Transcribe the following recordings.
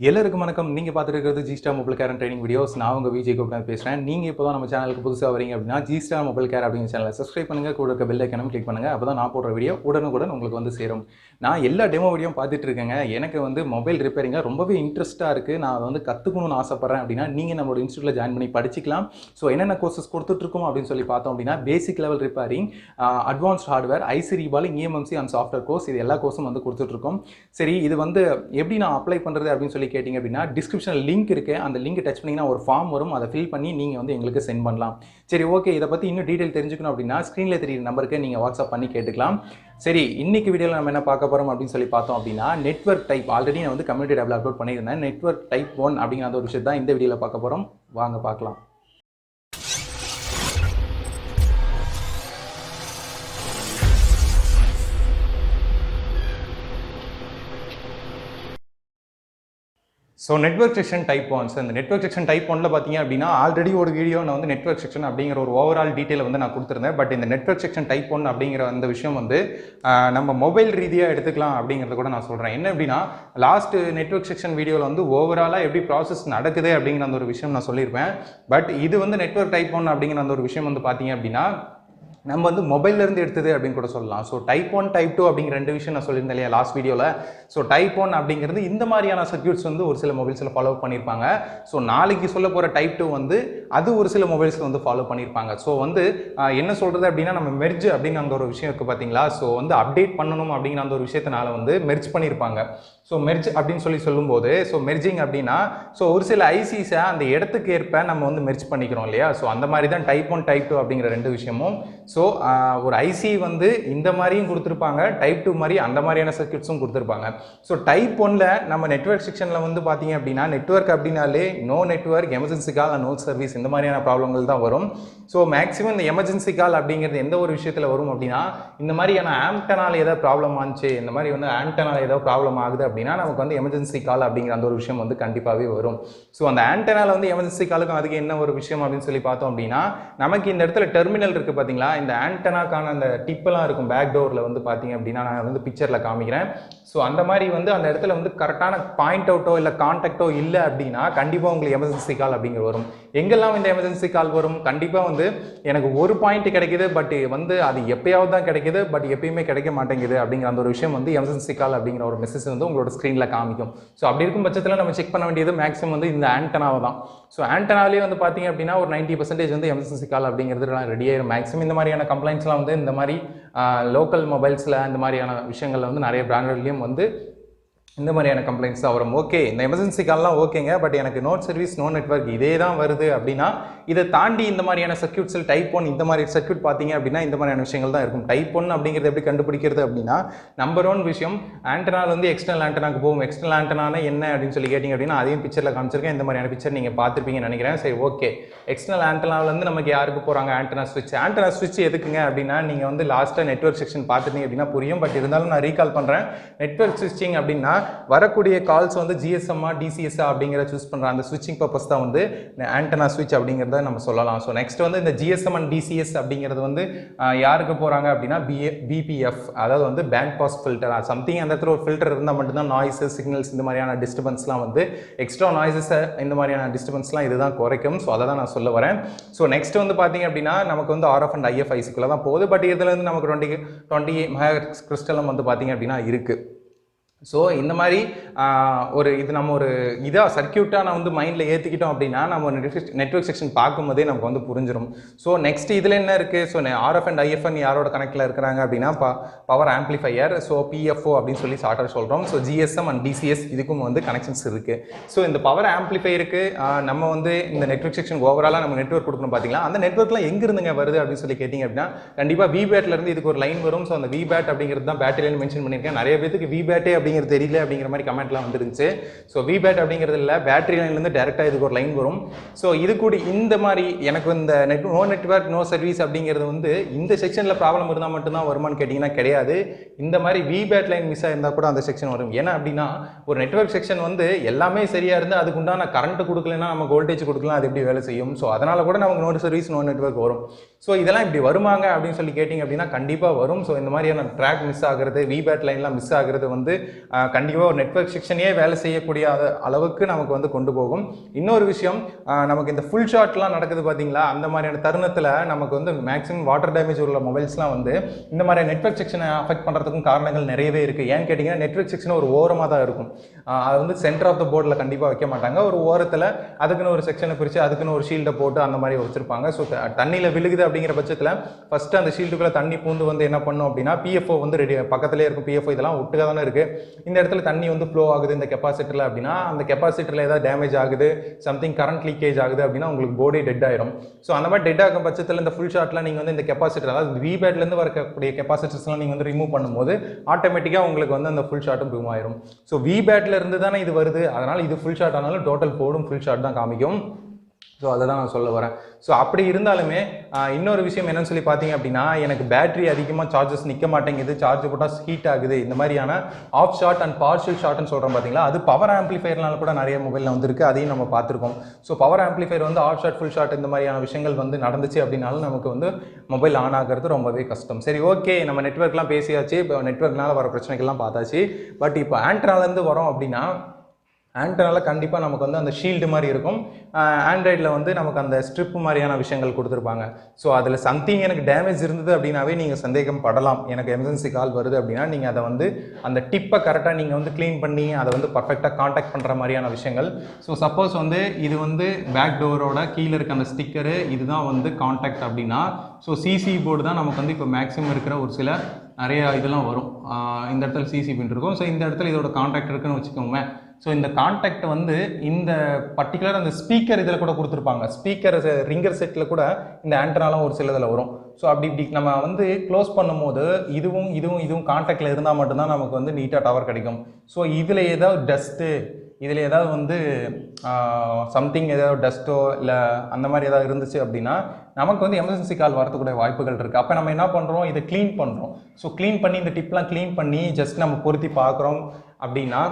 எல்லாருக்கும் வணக்கம். நீங்கள் பார்த்துருக்கிறது G star mobile care and training videos. நான் உங்கள் விஜய் கோபிநாத் பேசுகிறேன். நீங்கள் இப்போ தான் நம்ம சேனலுக்கு புதுசாக வரீங்க அப்படின்னா ஜிஸ்டார் மொபைல் கேர் அப்படிங்கிற சேனலை சப்ஸ்கிரைப் பண்ணுங்கள். கூட இருக்க பெல் ஐக்கனும் கிளிக் பண்ணுங்கள். அப்போ தான் நான் போடுற வீடியோ உடனுக்குடன் உங்களுக்கு வந்து சேரும். நான் எல்லா டெமோ வீடியோ பார்த்துட்டு இருக்கேங்க. எனக்கு வந்து மொபைல் ரிப்பேரிங்காக ரொம்பவே இன்ட்ரெஸ்ட்டாக இருக்குது. நான் வந்து கற்றுக்கணும்னு ஆசைப்பட்றேன் அப்படின்னா நீங்கள் நம்மளோட இன்ஸ்டியூட்டில் ஜாயின் பண்ணி படிச்சிக்கலாம். ஸோ என்னென்ன கோர்சஸ் கொடுத்துட்ருக்கோம் அப்படின்னு சொல்லி பார்த்தோம் அப்படின்னா basic level repairing, advanced hardware, IC reballing, EMMC and software course, இது எல்லா கோர்ஸும் வந்து கொடுத்துட்ருக்கோம். சரி, இது வந்து எப்படி நான் அப்ளை பண்ணுறது அப்படின்னு சொல்லி கேட்டிங்க அப்படின்னா டிஸ்கிரிப்ஷனில் லிங்க் இருக்குது. அந்த லிங்க் டச் பண்ணிங்கன்னா ஒரு ஃபார்ம் வரும். அதை ஃபில் பண்ணி நீங்கள் வந்து எங்களுக்கு சென்ட் பண்ணலாம். சரி, ஓகே. இதை பற்றி இன்னும் டீட்டெயில் தெரிஞ்சுக்கணும் அப்படின்னா ஸ்க்ரீனில் தெரியுற நம்பருக்கு நீங்கள் வாட்ஸ்அப் பண்ணி கேட்டுக்கலாம். சரி, இன்னைக்கு வீடியோவில் நம்ம என்ன பார்க்க போகிறோம் அப்படின்னு சொல்லி பார்த்தோம் அப்படின்னா நெட்வொர்க் டைப். ஆல்ரெடி நான் வந்து கம்யூனிட்டி டேப்ல அப்லோட் பண்ணியிருந்தேன். நெட்வொர்க் டைப் 1 அப்படிங்கிற ஒரு விஷயம் தான் இந்த வீடியோவில் பார்க்க போகிறோம். வாங்க பார்க்கலாம். So network section type 1. So இந்த நெட்வொர்க் செக்ஷன் டைப் 1ல பார்த்தீங்க அப்படின்னா ஆல்ரெடி ஒரு வீடியோ நான் வந்து நெட்வொர்க் செக்ஷன் அப்படிங்கிற ஒரு ஓவரால் டீட்டெயில் வந்து நான் கொடுத்துருந்தேன். பட் இந்த நெட்வொர்க் செக்ஷன் டைப் 1 அப்படிங்கிற அந்த விஷயம் வந்து நம்ம மொபைல் ரீதியாக எடுத்துக்கலாம் அப்படிங்கிறத கூட நான் சொல்கிறேன். என்ன அப்படின்னா லாஸ்ட் நெட்வொர்க் செக்ஷன் வீடியோவில் வந்து ஓவராலாக எப்படி ப்ராசஸ் நடக்குது அப்படிங்கிற அந்த ஒரு விஷயம் நான் சொல்லியிருப்பேன். பட் இது வந்து நெட்வொர்க் டைப் 1 அப்படிங்கிற அந்த ஒரு விஷயம் வந்து பார்த்தீங்க அப்படின்னா நம்ம வந்து மொபைல்லேருந்து எடுத்தது அப்படின்னு கூட சொல்லலாம். ஸோ டைப் 1 டைப் 2 அப்படிங்கிற ரெண்டு விஷயம் நான் சொல்லியிருந்தேன் இல்லையா லாஸ்ட் வீடியோவில். ஸோ டைப் 1 அப்படிங்கிறது இந்த மாதிரியான சர்க்யூட்ஸ் வந்து ஒரு சில மொபைல்ஸில் ஃபாலோ பண்ணியிருப்பாங்க. ஸோ நாளைக்கு சொல்ல போகிற டைப் 2 வந்து அது ஒரு சில மொபைல்ஸில் வந்து ஃபாலோ பண்ணியிருப்பாங்க. ஸோ வந்து என்ன சொல்கிறது அப்படின்னா நம்ம மெர்ஜ் அப்படிங்கிற அந்த ஒரு விஷயம் இருக்குது பார்த்தீங்களா. ஸோ வந்து அப்டேட் பண்ணணும் அப்படிங்கிற அந்த ஒரு விஷயத்தினால வந்து மெர்ஜ் பண்ணியிருப்பாங்க. ஸோ மெர்ஜ் அப்படின்னு சொல்லும்போது ஸோ மெர்ஜிங் அப்படின்னா ஸோ ஒரு சில ஐசிஸை அந்த இடத்துக்கு ஏற்ப நம்ம வந்து மெர்ஜ் பண்ணிக்கிறோம் இல்லையா. ஸோ அந்த மாதிரி தான் டைப் 1 டைப் 2 அப்படிங்கிற ரெண்டு விஷயமும். ஸோ ஒரு ஐசி வந்து இந்த மாதிரியும் கொடுத்துருப்பாங்க, டைப் 2 மாதிரி அந்த மாதிரியான சர்க்யூட்ஸும் கொடுத்துருப்பாங்க. ஸோ டைப் 1ல நம்ம நெட்வொர்க் செக்ஷனில் வந்து பார்த்தீங்க அப்படின்னா நெட்வொர்க் அப்படின்னாலே no network, emergency call, no service, இந்த மாதிரியான ப்ராப்ளங்கள் தான் வரும். ஸோ மேக்ஸிமம் இந்த எமர்ஜென்சி கால் அப்படிங்கிறது எந்த ஒரு விஷயத்தில் வரும் அப்படின்னா இந்த மாதிரியான ஆண்டனால ஏதாவது ப்ராப்ளம் ஆச்சு, இந்த மாதிரி வந்து ஆண்டனால ஏதாவது ப்ராப்ளம் ஆகுது அப்படின்னா நமக்கு வந்து எமர்ஜென்சி கால் அப்படிங்கிற அந்த ஒரு விஷயம் வந்து கண்டிப்பாகவே வரும். ஸோ அந்த ஆண்டனால வந்து எமர்ஜென்சி காலுக்கும் அதுக்கு என்ன ஒரு விஷயம் அப்படின்னு சொல்லி பார்த்தோம் அப்படின்னா நமக்கு இந்த இடத்துல டெர்மினல் இருக்குது பார்த்தீங்களா. இந்த ஆண்டனாக்கான அந்த டிப்பெல்லாம் இருக்கும் பேக் டோரில் வந்து பார்த்தீங்க அப்படின்னா நான் வந்து பிக்சரில் காமிக்கிறேன். ஸோ அந்த மாதிரி வந்து அந்த இடத்துல வந்து கரெக்டான பாயிண்ட் அவுட்டோ இல்லை கான்டாக்டோ இல்லை அப்படின்னா கண்டிப்பாக உங்களுக்கு எமர்ஜென்சி கால் அப்படிங்கிற வரும். எங்கெல்லாம் இந்த எமர்ஜென்சி கால் வரும்? கண்டிப்பாக வந்து எனக்கு ஒரு பாயிண்ட் கிடைக்குது, பட் வந்து அது எப்பயாவது தான் கிடைக்குது, பட் எப்பயுமே கிடைக்க மாட்டேங்குது அப்படிங்கிற அந்த ஒரு விஷயம் வந்து எமர்ஜென்சி கால் அப்படிங்கிற ஒரு மெசேஜ் வந்து உங்களோட ஸ்க்ரீனில் காமிக்கும். ஸோ அப்படி இருக்கும் பட்சத்தில் நம்ம செக் பண்ண வேண்டியது மேக்ஸிமம் வந்து இந்த ஆண்டனாவை தான். ஸோ ஆண்டனாலே வந்து பார்த்தீங்க அப்படின்னா ஒரு 90% வந்து எமர்ஜென்சி கால் அப்படிங்கிறது ரெடி ஆயிடும். மேக்ஸிமம் இந்த மாதிரியான கம்ப்ளைண்ட்ஸ்லாம் வந்து இந்த மாதிரி லோக்கல் மொபைல்ஸில் இந்த மாதிரியான விஷயங்கள்ல வந்து நிறைய பிராண்ட்லேயும் வந்து இந்த மாதிரியான கம்ப்ளைண்ட்ஸ் தான் வரும். ஓகே, இந்த எமர்ஜென்சி கால்லாம் ஓகேங்க, பட் எனக்கு நோ சர்வீஸ், நோ நெட்வொர்க் இதே தான் வருது அப்படின்னா இதை தாண்டி இந்த மாதிரியான சர்க்யூட்ஸில் டைப் 1 இந்த மாதிரி சர்க்யூட் பார்த்தீங்க அப்படின்னா இந்த மாதிரியான விஷயங்கள் தான் இருக்கும். டைப் 1 அப்படிங்கிறது எப்படி கண்டுபிடிக்கிறது அப்படின்னா நம்பர் 1 விஷயம் ஆண்டனால் வந்து எக்ஸ்டர்னல் ஆண்டனாக்கு போகும். எக்ஸ்டர்னல் ஆண்டனான என்ன அப்படின்னு சொல்லி கேட்டிங்க அப்படின்னா அதையும் பிக்சரில் காமிச்சிருக்கேன். இந்த மாதிரியான பிக்சர் நீங்கள் பார்த்துருப்பீங்கன்னு நினைக்கிறேன். சரி, ஓகே. எக்ஸ்டர்னல் ஆண்டனாவிலேருந்து நமக்கு யாருக்கு போகிறாங்க? ஆண்டனா ஸ்விட்ச். ஆண்டனா ஸ்விட்ச் எதுக்குங்க அப்படின்னா நீங்கள் வந்து லாஸ்ட்டாக நெட்வொர்க் செக்ஷன் பார்த்துட்டீங்க அப்படின்னா புரியும். பட் இருந்தாலும் நான் ரீகால் பண்ணுறேன். நெட்வொர்க் ஸ்விட்சிங் அப்படின்னா வரக்கூடிய கால்ஸ் வந்து ஜிஎஸ்எம்மா டிசிஎஸ்ஆ அப்படிங்கிற சூஸ் பண்ணுற அந்த ஸ்விட்சிங் பர்பஸ் தான் வந்து ஆண்டனா ஸ்விட்ச் அப்படிங்கிறத நம்ம சொல்லலாம். ஸோ நெக்ஸ்ட் வந்து இந்த ஜிஎஸ்எம் அண்ட் டிசிஎஸ் அப்படிங்கிறது வந்து யாருக்கு போகிறாங்க அப்படின்னா பிபிஎஃப், அதாவது வந்து பேண்ட் பாஸ் ஃபில்டர் சம்திங். அந்த இடத்துல ஒரு ஃபில்டர் இருந்தால் மட்டும்தான் நாய்ஸஸ், சிக்னல்ஸ், இந்த மாதிரியான டிஸ்டர்பன்ஸ்லாம் வந்து எக்ஸ்ட்ரா நாய்ஸஸ் இந்த மாதிரியான டிஸ்டர்பன்ஸ்லாம் இதுதான் குறைக்கும். ஸோ அதை தான் நான் சொல்ல வரேன். ஸோ நெக்ஸ்ட் வந்து பார்த்தீங்க அப்படின்னா நமக்கு வந்து RF அண்ட் IF ஐசிக்குள்ள தான் போகுது. பட் இதுல இருந்து நமக்கு 20 மெகாஹெர்ட்ஸ் கிறிஸ்டலும் வந்து பார்த்தீங்க அப்படின்னா இருக்குது. ஸோ இந்த மாதிரி ஒரு இது நம்ம ஒரு இதாக சர்க்கியூட்டாக நான் வந்து மைண்டில் ஏற்றிக்கிட்டோம் அப்படின்னா நம்ம நெட்வொர்க் செக்ஷன் பார்க்கும்போதே நமக்கு வந்து புரிஞ்சிடும். ஸோ நெக்ஸ்ட் இதில் என்ன இருக்குது? ஸோ RF அண்ட் IF யாரோட கனெக்டில் இருக்கிறாங்க அப்படின்னா பவர் ஆம்ப்ளிஃபையர், ஸோ PFO அப்படின்னு சொல்லி ஷார்ட்டாக சொல்கிறோம். ஸோ GSM அண்ட் DCS இதுக்கும் வந்து கனெக்ஷன்ஸ் இருக்குது. ஸோ இந்த பவர் ஆம்ப்ளிஃபையருக்கு நம்ம வந்து இந்த நெட்வொர்க் செக்ஷன் ஓவராலாக நம்ம நெட்வொர்க் கொடுக்கணும் பார்த்தீங்களா. அந்த நெட்வொர்க்லாம் எங்கிருந்துங்க வருது அப்படின்னு சொல்லி கேட்டிங்க அப்படின்னா கண்டிப்பாக விபேட்லேருந்து இதுக்கு ஒரு லைன் வரும். ஸோ அந்த விபேட் அப்படிங்கிறது தான் பேட்டரி லைன் மென்ஷன் பண்ணியிருக்கேன். நிறைய பேருக்கு விபேட்டே அப்படிங்கிறது தெரியல அப்படிங்கிற மாதிரி கமெண்ட்லாம் வந்துருந்துச்சு. ஸோ விபேட் அப்படிங்கிறது இல்லை, பேட்டரி லைன்லேருந்து டேரெக்டாக இதுக்கு ஒரு லைன் வரும். ஸோ இது கூட இந்த மாதிரி எனக்கு இந்த நோ நெட்வொர்க் நோ சர்வீஸ் அப்படிங்கிறது வந்து இந்த செக்ஷனில் ப்ராப்ளம் இருந்தால் மட்டும்தான் வருமானு கேட்டிங்கன்னா கிடையாது. இந்த மாதிரி விபேட் லைன் மிஸ் ஆயிருந்தால் கூட அந்த செக்ஷன் வரும். ஏன்னா அப்படின்னா ஒரு நெட்வொர்க் செக்ஷன் வந்து எல்லாமே சரியாக இருந்து அதுக்குண்டான கரண்ட் கொடுக்கலன்னா நமக்கு வோல்டேஜ் கொடுக்கலாம், அது எப்படி வேலை செய்யும்? ஸோ அதனால் கூட நமக்கு நோ சர்வீஸ் நோ நெட்வொர்க் வரும். ஸோ இதெல்லாம் இப்படி வருமாங்க அப்படின்னு சொல்லி கேட்டிங்க அப்படின்னா கண்டிப்பாக வரும். ஸோ இந்த மாதிரியான ட்ராக் மிஸ் ஆகிறது, விபேட் லைன்லாம் மிஸ் ஆகிறது வந்து கண்டிப்பாக ஒரு நெட்வொர்க் செக்ஷனே வேலை செய்யக்கூடிய அளவுக்கு நமக்கு வந்து கொண்டு போகும். இன்னொரு விஷயம், நமக்கு இந்த ஃபுல் ஷாட்லாம் நடக்குது பார்த்தீங்களா, அந்த மாதிரியான தருணத்தில் நமக்கு வந்து மேக்ஸிமம் வாட்டர் டேமேஜ் உள்ள மொபைல்ஸ்லாம் வந்து இந்த மாதிரி நெட்வொர்க் செக்ஷனை அஃபெக்ட் பண்ணுறதுக்கும் காரணங்கள் நிறையவே இருக்குது. ஏன்னு கேட்டிங்கன்னா நெட்வொர்க் செக்ஷன் ஒரு ஓரமாக தான் இருக்கும். அது வந்து சென்டர் ஆஃப் த போர்டில் கண்டிப்பாக வைக்க மாட்டாங்க. ஒரு ஓரத்தில் அதுக்குன்னு ஒரு செக்ஷனை பிரித்து அதுக்குன்னு ஒரு ஷீல்டை போட்டு அந்த மாதிரி வச்சுருப்பாங்க. ஸோ தண்ணியில் விழுகுது அப்படிங்கிற பட்சத்தில் ஃபஸ்ட்டு அந்த ஷீல்டுக்குள்ளே தண்ணி பூந்து வந்து என்ன பண்ணும் அப்படின்னா பிஎஃப்ஓ வந்து ரெடி பக்கத்துலேயே இருக்கும். பிஎஃப்ஓ இதெல்லாம் ஒட்டுக்காக தானே இருக்குது. இந்த இடத்துல தண்ணி வந்து ஃப்ளோ ஆகுது இந்த கெப்பாசிட்டரில் அப்படின்னா, அந்த கெப்பாசிட்டரில் ஏதாவது டேமேஜ் ஆகுது, சம்திங் கரண்ட் லீக்கேஜ் ஆகுது அப்படின்னா உங்களுக்கு போர்டே டெட் ஆயிரும். ஸோ அந்த மாதிரி டெட் ஆகும் பட்சத்தில் இந்த ஃபுல் ஷாட்டில் நீங்கள் வந்து இந்த கெப்பாசிட்டர், அதாவது விபேட்லேருந்து வரக்கூடிய கெப்பாசிட்டர்ஸ்லாம் நீங்கள் வந்து ரிமூவ் பண்ணும்போது ஆட்டோமேட்டிக்காக உங்களுக்கு வந்து அந்த ஃபுல் ஷாட்டும் ரிமூவ் ஆயிரும். ஸோ விபேட்டில் இருந்து தானே இது வருது, அதனால் இது ஃபுல் ஷாட் ஆனாலும் டோட்டல் போர்டும் ஃபுல் ஷாட் தான் காமிக்கும். ஸோ அதை தான் நான் சொல்ல வரேன். ஸோ அப்படி இருந்தாலுமே இன்னொரு விஷயம் என்னன்னு சொல்லி பார்த்தீங்க அப்படின்னா, எனக்கு பேட்டரி அதிகமாக சார்ஜஸ் நிற்க மாட்டேங்குது, சார்ஜ் போட்டால் ஹீட் ஆகுது, இந்த மாதிரியான ஆஃப் ஷாட் அண்ட் பார்ஷியல் ஷாட்னு சொல்கிறோம் பார்த்தீங்களா, அது பவர் ஆம்பிளிஃபையர்னால கூட நிறைய மொபைலில் வந்துருக்கு. அதையும் நம்ம பார்த்துருக்கோம். ஸோ பவர் ஆம்பிளிஃபையர் வந்து ஆஃப் ஷாட் ஃபுல் ஷாட் இந்த மாதிரியான விஷயங்கள் வந்து நடந்துச்சு அப்படின்னாலும் நமக்கு வந்து மொபைல் ஆன் ஆகிறது ரொம்பவே கஷ்டம். சரி, ஓகே, நம்ம நெட்வொர்க்லாம் பேசியாச்சு, இப்போ நெட்வொர்க்னால வர பிரச்சனைகள்லாம் பார்த்தாச்சு. பட் இப்போ ஆண்ட்ராலேருந்து வரோம் அப்படின்னா, ஆண்ட்ரால கண்டிப்பாக நமக்கு வந்து அந்த ஷீல்டு மாதிரி இருக்கும். ஆண்ட்ராய்டில் வந்து நமக்கு அந்த ஸ்ட்ரிப் மாதிரியான விஷயங்கள் கொடுத்துருப்பாங்க. ஸோ அதில் சம்திங் எனக்கு டேமேஜ் இருந்தது அப்படின்னாவே நீங்கள் சந்தேகம் படலாம். எனக்கு எமர்ஜென்சி கால் வருது அப்படின்னா நீங்கள் அதை வந்து அந்த டிப்பை கரெக்டாக நீங்கள் வந்து க்ளீன் பண்ணி அதை வந்து பர்ஃபெக்டாக காண்டாக்ட் பண்ணுற மாதிரியான விஷயங்கள். ஸோ சப்போஸ் வந்து இது வந்து பேக் டோரோட கீழே இருக்க அந்த ஸ்டிக்கரு இதுதான் வந்து காண்டாக்ட் அப்படின்னா, ஸோ சிசி போர்டு தான் நமக்கு வந்து இப்போ மேக்ஸிமம் இருக்கிற ஒரு சில நிறைய இதெல்லாம் வரும். இந்த இடத்துல சிசி பின் இருக்கும். ஸோ இந்த இடத்துல இதோட காண்டாக்ட் இருக்குன்னு வச்சுக்கோங்க. ஸோ இந்த காண்டாக்ட் வந்து இந்த பர்டிகுலர் அந்த ஸ்பீக்கர் இதில் கூட கொடுத்துருப்பாங்க. ஸ்பீக்கர் ரிங்கர் செட்டில் கூட இந்த ஆண்டனாலாம் ஒரு சிலதில் வரும். ஸோ இப்படி நம்ம வந்து க்ளோஸ் பண்ணும்போது இதுவும் காண்டாக்டில் இருந்தால் மட்டும்தான் நமக்கு வந்து நீட்டாக டவர் கிடைக்கும். ஸோ இதில் ஏதாவது டஸ்ட்டு, இதில் ஏதாவது வந்து சம்திங் ஏதாவது டஸ்ட்டோ இல்லை அந்த மாதிரி ஏதாவது இருந்துச்சு அப்படின்னா நமக்கு வந்து எமர்ஜென்சி கால் வரதுக்கூடிய வாய்ப்புகள் இருக்குது. அப்போ நம்ம என்ன பண்ணுறோம், இதை க்ளீன் பண்ணுறோம். ஸோ க்ளீன் பண்ணி இந்த டிப்லாம் க்ளீன் பண்ணி ஜஸ்ட் நம்ம பொருத்தி பார்க்குறோம் அப்படின்னா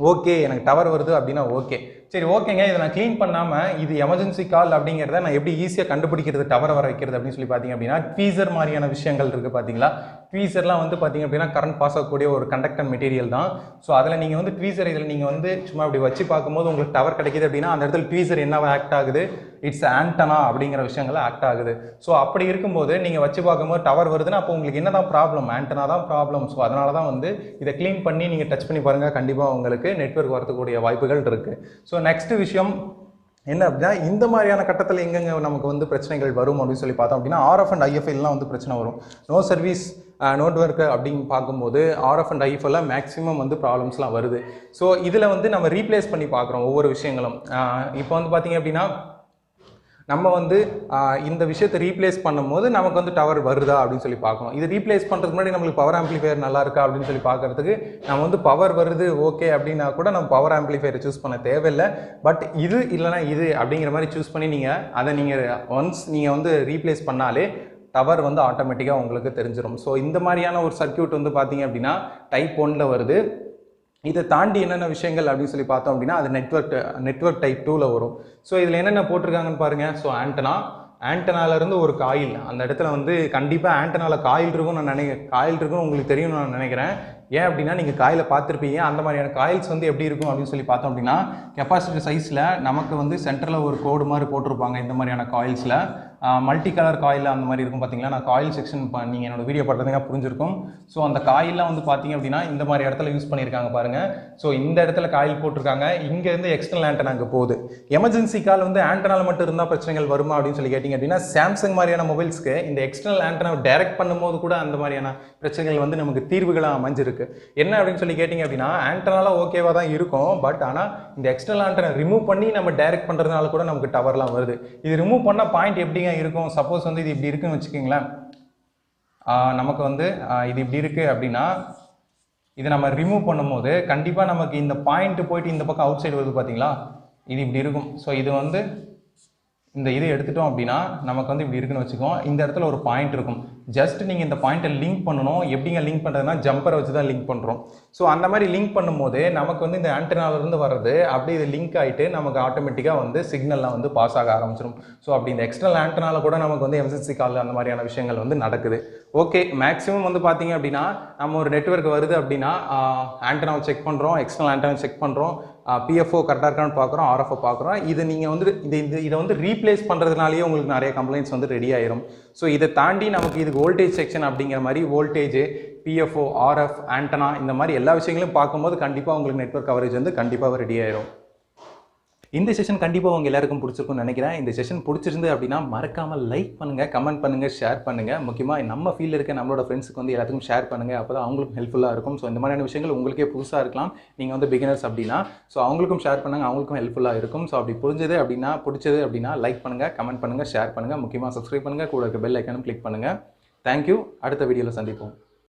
ஓகே, எனக்கு டவர் வருது அப்படின்னா ஓகே, சரி ஓகேங்க, இதை நான் க்ளீன் பண்ணாமல் இது எமர்ஜென்சி கால் அப்படிங்கிறத நான் எப்படி ஈஸியாக கண்டுபிடிக்கிறது, டவர் வர வைக்கிறது அப்படின்னு சொல்லி பார்த்தீங்க அப்படின்னா, ட்வீசர் மாதிரியான விஷயங்கள் இருக்குது பார்த்தீங்களா. ட்வீசர்லாம் வந்து பார்த்தீங்க அப்படின்னா கரண்ட் பாஸ் ஆகக்கூடிய ஒரு கண்டக்டர் மெட்டீரியல் தான். ஸோ அதில் நீங்கள் வந்து ட்வீசர் இதில் நீங்கள் வந்து சும்மா இப்படி வச்சு பார்க்கும்போது உங்களுக்கு டவர் கிடைக்கிது அப்படின்னா அந்த இடத்துல ட்வீசர் என்னவா ஆக்ட் ஆகுது, இட்ஸ் ஆண்டனா அப்படிங்கிற விஷயங்கள் ஆக்ட் ஆகுது. ஸோ அப்படி இருக்கும்போது நீங்கள் வச்சு பார்க்கும்போது டவர் வருதுன்னா அப்போ உங்களுக்கு என்ன தான் ப்ராப்ளம், ஆண்டனா தான் ப்ராப்ளம். ஸோ அதனால தான் வந்து இதை க்ளீன் பண்ணி நீங்கள் டச் பண்ணி பாருங்கள், கண்டிப்பாக உங்களுக்கு நெட்வொர்க் வரக்கூடிய வாய்ப்புகள் இருக்குது. ஸோ நெக்ஸ்ட் விஷயம் என்ன அப்படின்னா, இந்த மாதிரியான கட்டத்தில் எங்கெங்க நமக்கு வந்து பிரச்சனைகள் வரும் அப்படின்னு சொல்லி பார்த்தோம் அப்படின்னா, ஆர்எஃப் அண்ட் ஐஎஃப்எல்லாம் வந்து பிரச்சனை வரும். நோ சர்வீஸ் நோட்வொர்க்கு அப்படின்னு பார்க்கும்போது ஆர்எஃப் அண்ட் ஐஎஃப்எல்லாம் மேக்ஸிமம் வந்து ப்ராப்ளம்ஸ்லாம் வருது. ஸோ இதில் வந்து நம்ம ரீப்ளேஸ் பண்ணி பார்க்குறோம் ஒவ்வொரு விஷயங்களும். இப்போ வந்து பார்த்தீங்க அப்படின்னா நம்ம வந்து இந்த விஷயத்தை ரீப்ளேஸ் பண்ணும்போது நமக்கு வந்து டவர் வருதா அப்படின்னு சொல்லி பார்க்கணும். இது ரீப்ளேஸ் பண்ணுறதுக்கு முன்னாடி நம்மளுக்கு பவர் ஆம்பிளிஃபையர் நல்லா இருக்கா அப்படின்னு சொல்லி பார்க்குறதுக்கு நம்ம வந்து பவர் வருது ஓகே அப்படின்னா கூட நம்ம பவர் ஆம்பிளிஃபையரை சூஸ் பண்ண தேவையில்லை. பட் இது இல்லைனா இது அப்படிங்கிற மாதிரி சூஸ் பண்ணி அதை நீங்கள் ஒன்ஸ் நீங்கள் வந்து ரீப்ளேஸ் பண்ணாலே டவர் வந்து ஆட்டோமேட்டிக்காக உங்களுக்கு தெரிஞ்சிடும். ஸோ இந்த மாதிரியான ஒரு சர்க்யூட் வந்து பார்த்தீங்க அப்படின்னா டைப் 1 வருது. இதை தாண்டி என்னென்ன விஷயங்கள் அப்படின்னு சொல்லி பார்த்தோம் அப்படின்னா அது நெட்வொர்க் டைப் 2 வரும். ஸோ இதில் என்னென்ன போட்டிருக்காங்கன்னு பாருங்கள். ஸோ ஆண்டனாலேருந்து ஒரு காயில், அந்த இடத்துல வந்து கண்டிப்பாக ஆண்டனாவில் காயில் இருக்குன்னு உங்களுக்கு தெரியும் நான் நினைக்கிறேன். ஏன் அப்படின்னா நீங்கள் காயில பார்த்துருப்பீங்க. அந்த மாதிரியான காயில்ஸ் வந்து எப்படி இருக்கும் அப்படின்னு சொல்லி பார்த்தோம் அப்படின்னா, கெப்பாசிட்டர் சைஸில் நமக்கு வந்து சென்டரில் ஒரு கோடு மாதிரி போட்டிருப்பாங்க. இந்த மாதிரியான காயில்ஸில் மல்டி கலர் காயில் அந்த மாதிரி இருக்கும் பார்த்தீங்களா. நான் காயில் செக்ஷன் நீங்கள் என்னோட வீடியோ பார்த்தீங்கன்னா புரிஞ்சிருக்கும். ஸோ அந்த காயிலாம் வந்து பார்த்தீங்க அப்படின்னா இந்த மாதிரி இடத்துல யூஸ் பண்ணியிருக்காங்க பாருங்கள். ஸோ இந்த இடத்துல காயில் போட்டிருக்காங்க. இங்கேருந்து எக்ஸ்டர்னல் ஆண்டனா அங்கே போகுது. எமர்ஜென்சி கால் வந்து ஆண்டனால் மட்டும் இருந்தால் பிரச்சனைகள் வருமா அப்படின்னு சொல்லி கேட்டிங்க அப்படின்னா, சாம்சங் மாதிரியான மொபைல்ஸ்க்கு இந்த எக்ஸ்டர்னல் ஆண்டனா டைரக்ட் பண்ணும்போது கூட அந்த மாதிரியான பிரச்சனைகள் வந்து நமக்கு தீர்வுகளாக அமைஞ்சிருக்கு. என்ன அப்படின்னு சொல்லி கேட்டிங்க அப்படின்னா, ஆண்டனால ஓகேவா தான் இருக்கும். பட் ஆனால் இந்த எக்ஸ்டர்னல் ஆண்டனா ரிமூவ் பண்ணி நம்ம டைரக்ட் பண்ணுறதுனால கூட நமக்கு டவர்லாம் வருது. இது ரிமூவ் பண்ண பாயிண்ட் எப்படிங்க இருக்கும், சப்போஸ் வந்து இது இப்படி இருக்குன்னு வச்சுக்கிங்களேன். நமக்கு வந்து இது இப்படி இருக்குது அப்படின்னா இதை நம்ம ரிமூவ் பண்ணும்போது கண்டிப்பாக நமக்கு இந்த பாயிண்ட் போயிட்டு இந்த பக்கம் அவுட் சைடு வருது பார்த்தீங்களா, இது இப்படி இருக்கும். ஸோ இது வந்து இந்த இது எடுத்துட்டோம் அப்படின்னா நமக்கு வந்து இப்படி இருக்குன்னு வச்சுக்கோம். இந்த இடத்துல ஒரு பாயிண்ட் இருக்கும். ஜஸ்ட் நீங்கள் இந்த பாயிண்ட்டை லிங்க் பண்ணணும். எப்படிங்க லிங்க் பண்ணுறதுனா ஜம்பரை வச்சு தான் லிங்க் பண்ணுறோம். ஸோ அந்த மாதிரி லிங்க் பண்ணும்போது நமக்கு வந்து இந்த ஆண்டனாவிலிருந்து வர்றது அப்படியே இது லிங்க் ஆகிட்டு நமக்கு ஆட்டோமேட்டிக்காக வந்து சிக்னல்லாம் வந்து பாஸ் ஆக ஆரம்பிச்சிடும். ஸோ அப்படி இந்த எக்ஸ்டர்னல் ஆண்டனால கூட நமக்கு வந்து எமர்ஜென்சி கால் அந்த மாதிரியான விஷயங்கள் வந்து நடக்குது. ஓகே, மேக்ஸிமம் வந்து பார்த்தீங்க அப்படின்னா நம்ம ஒரு நெட்வொர்க் வருது அப்படின்னா ஆண்டனாவை செக் பண்ணுறோம், எக்ஸ்டர்னல் ஆண்டனாவை செக் பண்ணுறோம், பிஎஃப்ஓ கரெக்டாக இருக்கான்னு பார்க்குறோம், ஆர்எஃப்ஓ பார்க்குறோம். இது நீங்கள் வந்து இதை வந்து ரீப்ளேஸ் பண்ணுறதுனாலேயே உங்களுக்கு நிறைய கம்ப்ளைண்ட்ஸ் வந்து ரெடி ஆயிரும். ஸோ இதை தாண்டி நமக்கு இதுக்கு வோல்டேஜ் செக்ஷன் அப்படிங்கிற மாதிரி வோல்டேஜ், பிஎஃப்ஓ, ஆர்எஃப், ஆண்டனா இந்த மாதிரி எல்லா விஷயங்களையும் பார்க்கும்போது கண்டிப்பாக உங்களுக்கு நெட்வொர்க் கவரேஜ் வந்து கண்டிப்பாக ரெடி ஆயிரும். இந்த செஷன் கண்டிப்பாக உங்கள் எல்லாருக்கும் பிடிச்சிருக்கும்னு நினைக்கிறேன். இந்த செஷன் பிடிச்சிருந்து அப்படின்னா மறக்காமல் லைக் பண்ணுங்கள், கமெண்ட் பண்ணுங்கள், ஷேர் பண்ணுங்கள். முக்கியமாக நம்ம ஃபீல்டில் இருக்க நம்மளோட ஃப்ரெண்ட்ஸுக்கு வந்து எல்லாத்துக்கும் ஷேர் பண்ணுங்கள். அப்போ தான் அவங்களுக்கும் ஹெல்ப்ஃபுல்லாக இருக்கும். ஸோ இந்த மாதிரியான விஷயங்கள் உங்களுக்கே புதுசாக இருக்கலாம், நீங்கள் வந்து பிகினர்ஸ் அப்படின்னா. ஸோ அவங்களுக்கும் ஷேர் பண்ணுங்கள், அவங்களுக்கும் ஹெல்ப்ஃபுல்லாக இருக்கும். ஸோ அப்படி பிடிச்சது அப்படின்னா லைக் பண்ணுங்கள், கமெண்ட் பண்ணுங்கள், ஷேர் பண்ணுங்கள். முக்கியமாக சப்ஸ்கிரைப் பண்ணுங்கள், கூட இருக்க பெல் ஐக்கானும் கிளிக் பண்ணுங்கள். தேங்க்யூ. அடுத்த வீடியோவில் சந்திப்போம்.